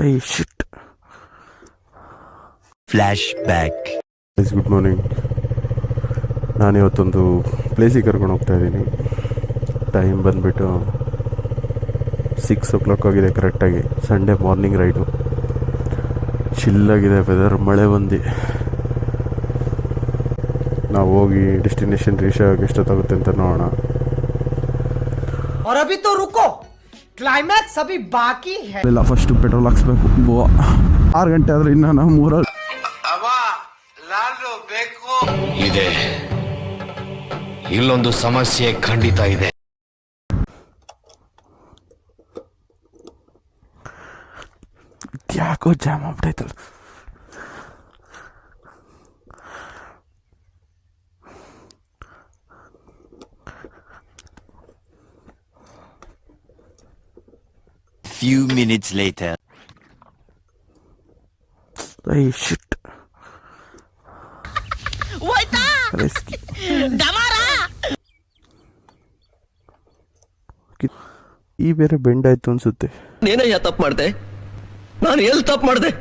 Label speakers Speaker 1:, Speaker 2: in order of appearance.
Speaker 1: I shit.
Speaker 2: Flashback.
Speaker 1: Good morning. ನಾನಿವತ್ತೊಂದು ಪ್ಲೇಸಿಗೆ ಕರ್ಕೊಂಡು ಹೋಗ್ತಾ ಇದ್ದೀನಿ. ಟೈಮ್ ಬಂದುಬಿಟ್ಟು 6 ಆಗಿದೆ ಕರೆಕ್ಟಾಗಿ. Sunday morning ride. ಚಿಲ್ಲಾಗಿದೆ ವೆದರ್, ಮಳೆ ಬಂದು. ನಾವು ಹೋಗಿ ಡೆಸ್ಟಿನೇಷನ್ ರೀಚ್ ಆಗೋಕ್ಕೆ ಎಷ್ಟೊತ್ತಾಗುತ್ತೆ ಅಂತ ನೋಡೋಣ.
Speaker 3: और अभी तो रुको, क्लाइमैक्स अभी बाकी है.
Speaker 1: ಇಲ್ಲ, ಫಸ್ಟ್ ಪೆಟ್ರೋಲ್ ಹಾಕ್ಸ್ಬೇಕು. 6 ಗಂಟೆ ಆದ್ರೆ ಇನ್ನು ನಾವು 3
Speaker 2: ಇದೆ. ಇಲ್ಲೊಂದು ಸಮಸ್ಯೆ ಖಂಡಿತ ಇದೆ.
Speaker 1: ಯಾಕೋ ಜಾಮ್ ಆಗ್ಬಿಟ್ಟೈತಲ್ಲ.
Speaker 2: Few minutes later.
Speaker 1: ಐ ಶಿಟ್. ಈ ಬೇರೆ ಬೆಂಡ್ ಆಯ್ತು ಅನ್ಸುತ್ತೆ.
Speaker 4: ನೀನಯ್ಯ ತಪ್ಪು ಮಾಡ್ದೆ, ನಾನು ಎಲ್ಲಿ ತಪ್ಪು ಮಾಡ್ದೆ?